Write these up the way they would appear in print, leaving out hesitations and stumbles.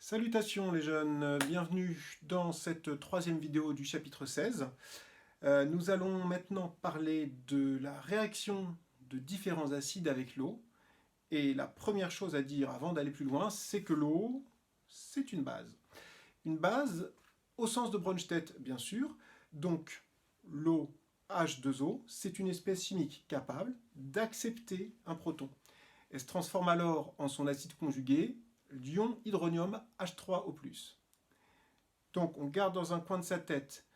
Salutations les jeunes, bienvenue dans cette troisième vidéo du chapitre 16. Nous allons maintenant parler de la réaction de différents acides avec l'eau. Et la première chose à dire avant d'aller plus loin, c'est que l'eau, c'est une base. Une base au sens de Bronsted, bien sûr. Donc l'eau H2O, c'est une espèce chimique capable d'accepter un proton. Elle se transforme alors en son acide conjugué, l'ion hydronium H3O+. Donc on garde dans un coin de sa tête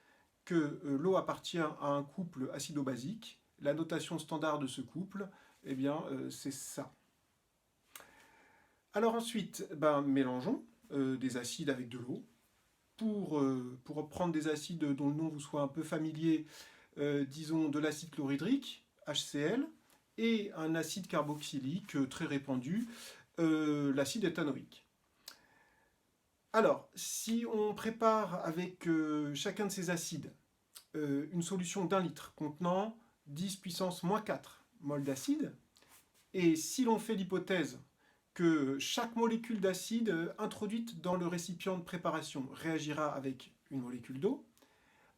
que l'eau appartient à un couple acido-basique. La notation standard de ce couple, eh bien, c'est ça. Alors ensuite, mélangeons des acides avec de l'eau. Pour prendre des acides dont le nom vous soit un peu familier, disons de l'acide chlorhydrique, HCl, et un acide carboxylique très répandu, l'acide éthanoïque. Alors, si on prépare avec chacun de ces acides une solution d'1 litre contenant 10 puissance moins 4 mol d'acide, et si l'on fait l'hypothèse que chaque molécule d'acide introduite dans le récipient de préparation réagira avec une molécule d'eau,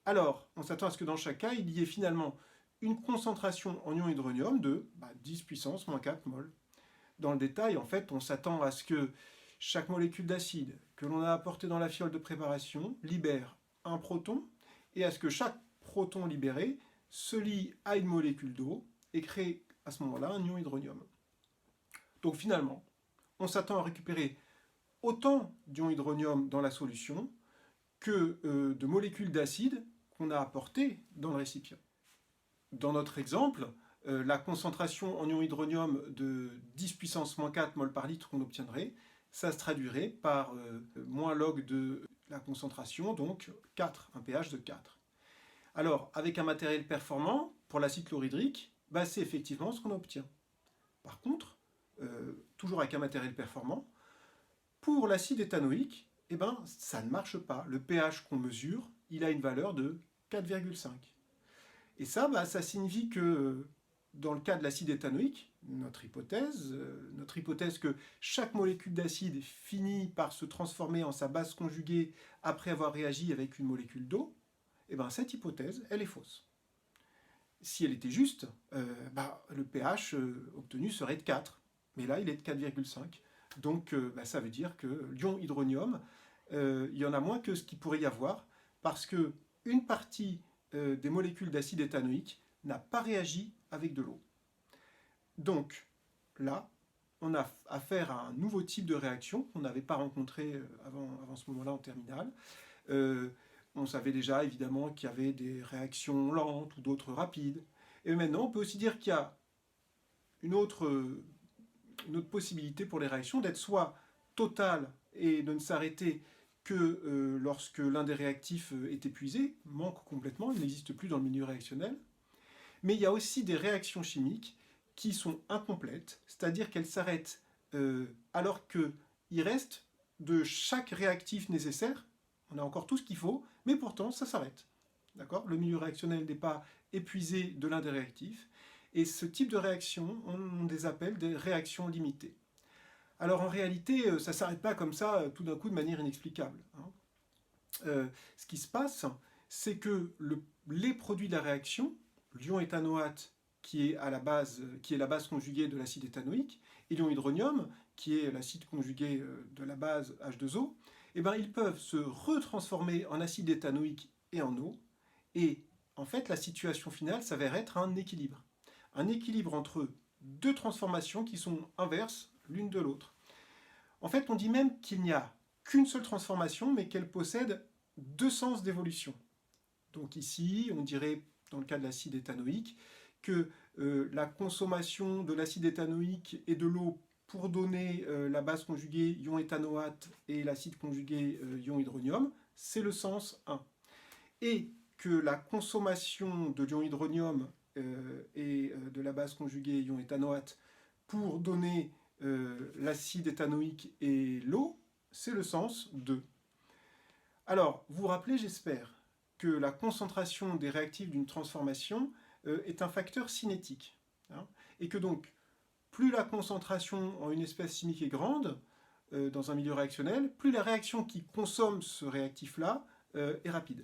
alors on s'attend à ce que dans chaque cas, il y ait finalement une concentration en ion hydronium de 10 puissance moins 4 mol. Dans le détail, en fait, on s'attend à ce que chaque molécule d'acide que l'on a apporté dans la fiole de préparation libère un proton, et à ce que chaque proton libéré se lie à une molécule d'eau et crée à ce moment-là un ion hydronium. Donc finalement, on s'attend à récupérer autant d'ion hydronium dans la solution que de molécules d'acide qu'on a apportées dans le récipient. Dans notre exemple, la concentration en ion hydronium de 10 puissance moins 4 mol par litre qu'on obtiendrait, ça se traduirait par moins log de la concentration, donc 4, un pH de 4. Alors, avec un matériel performant, pour l'acide chlorhydrique, c'est effectivement ce qu'on obtient. Par contre, toujours avec un matériel performant, pour l'acide éthanoïque, ça ne marche pas. Le pH qu'on mesure, il a une valeur de 4,5. Et ça, ça signifie que dans le cas de l'acide éthanoïque, notre hypothèse que chaque molécule d'acide finit par se transformer en sa base conjuguée après avoir réagi avec une molécule d'eau, cette hypothèse, elle est fausse. Si elle était juste, le pH obtenu serait de 4, mais là il est de 4,5. Donc ça veut dire que l'ion hydronium, il y en a moins que ce qu'il pourrait y avoir, parce qu'une partie des molécules d'acide éthanoïque n'a pas réagi avec de l'eau. Donc là, on a affaire à un nouveau type de réaction qu'on n'avait pas rencontré avant ce moment-là en terminale. On savait déjà évidemment qu'il y avait des réactions lentes ou d'autres rapides. Et maintenant, on peut aussi dire qu'il y a une autre possibilité pour les réactions d'être soit totale et de ne s'arrêter que lorsque l'un des réactifs est épuisé, manque complètement, il n'existe plus dans le milieu réactionnel. Mais il y a aussi des réactions chimiques qui sont incomplètes, c'est-à-dire qu'elles s'arrêtent alors qu'il reste de chaque réactif nécessaire, on a encore tout ce qu'il faut, mais pourtant ça s'arrête. D'accord ? Le milieu réactionnel n'est pas épuisé de l'un des réactifs, et ce type de réaction, on les appelle des réactions limitées. Alors en réalité, ça ne s'arrête pas comme ça, tout d'un coup, de manière inexplicable. Ce qui se passe, c'est que les produits de la réaction, l'ion éthanoate, qui est la base conjuguée de l'acide éthanoïque, et l'ion hydronium, qui est l'acide conjugué de la base H2O, ils peuvent se retransformer en acide éthanoïque et en eau, et en fait, la situation finale s'avère être un équilibre. Un équilibre entre deux transformations qui sont inverses l'une de l'autre. En fait, on dit même qu'il n'y a qu'une seule transformation, mais qu'elle possède deux sens d'évolution. Donc ici, on dirait, dans le cas de l'acide éthanoïque, que la consommation de l'acide éthanoïque et de l'eau pour donner la base conjuguée ion éthanoate et l'acide conjugué ion hydronium, c'est le sens 1. Et que la consommation de l'ion hydronium et de la base conjuguée ion éthanoate pour donner l'acide éthanoïque et l'eau, c'est le sens 2. Alors, vous vous rappelez, j'espère, que la concentration des réactifs d'une transformation est un facteur cinétique. Et que donc, plus la concentration en une espèce chimique est grande, dans un milieu réactionnel, plus la réaction qui consomme ce réactif-là est rapide.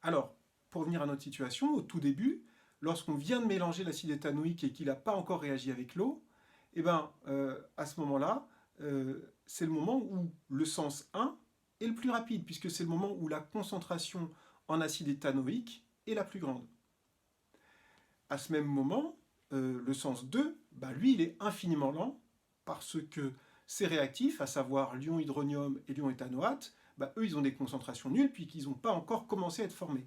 Alors, pour revenir à notre situation, au tout début, lorsqu'on vient de mélanger l'acide éthanoïque et qu'il n'a pas encore réagi avec l'eau, eh ben, à ce moment-là, c'est le moment où le sens 1 est le plus rapide, puisque c'est le moment où la concentration en acide éthanoïque est la plus grande. À ce même moment, le sens 2, bah, lui, il est infiniment lent, parce que ces réactifs, à savoir l'ion hydronium et l'ion éthanoate, bah, eux, ils ont des concentrations nulles, puisqu'ils n'ont pas encore commencé à être formés.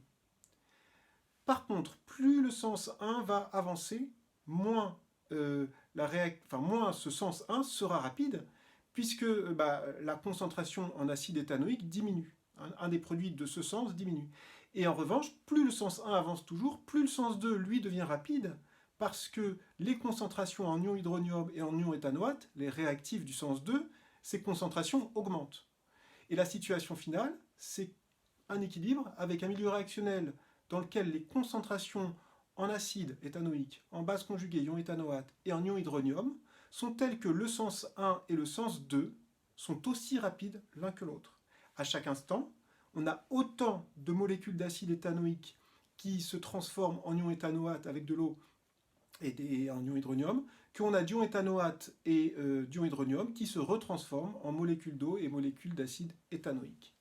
Par contre, plus le sens 1 va avancer, moins, moins ce sens 1 sera rapide, puisque la concentration en acide éthanoïque diminue. Un des produits de ce sens diminue. Et en revanche, plus le sens 1 avance toujours, plus le sens 2, lui, devient rapide, parce que les concentrations en ion hydronium et en ion éthanoate, les réactifs du sens 2, ces concentrations augmentent. Et la situation finale, c'est un équilibre avec un milieu réactionnel dans lequel les concentrations en acide éthanoïque, en base conjuguée ion éthanoate et en ion hydronium sont telles que le sens 1 et le sens 2 sont aussi rapides l'un que l'autre. À chaque instant, on a autant de molécules d'acide éthanoïque qui se transforment en ion éthanoate avec de l'eau et en ion hydronium, qu'on a d'ion éthanoate et d'ion hydronium qui se retransforment en molécules d'eau et molécules d'acide éthanoïque.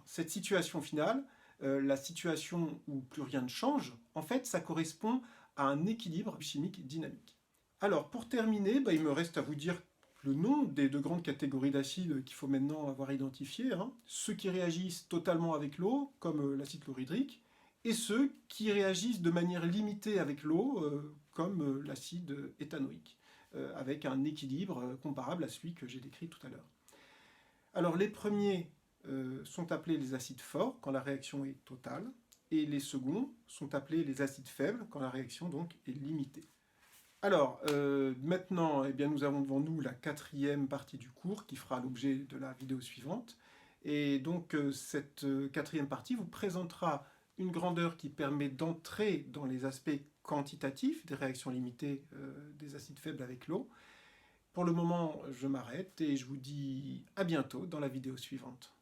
Cette situation finale, la situation où plus rien ne change, en fait, ça correspond à un équilibre chimique dynamique. Alors, pour terminer, il me reste à vous dire le nom des deux grandes catégories d'acides qu'il faut maintenant avoir identifiées. Ceux qui réagissent totalement avec l'eau, comme l'acide chlorhydrique, et ceux qui réagissent de manière limitée avec l'eau, comme l'acide éthanoïque, avec un équilibre comparable à celui que j'ai décrit tout à l'heure. Alors, les premiers sont appelés les acides forts quand la réaction est totale, et les seconds sont appelés les acides faibles quand la réaction donc est limitée. Alors, maintenant, nous avons devant nous la quatrième partie du cours qui fera l'objet de la vidéo suivante. Et donc, cette quatrième partie vous présentera une grandeur qui permet d'entrer dans les aspects quantitatifs des réactions limitées des acides faibles avec l'eau. Pour le moment, je m'arrête et je vous dis à bientôt dans la vidéo suivante.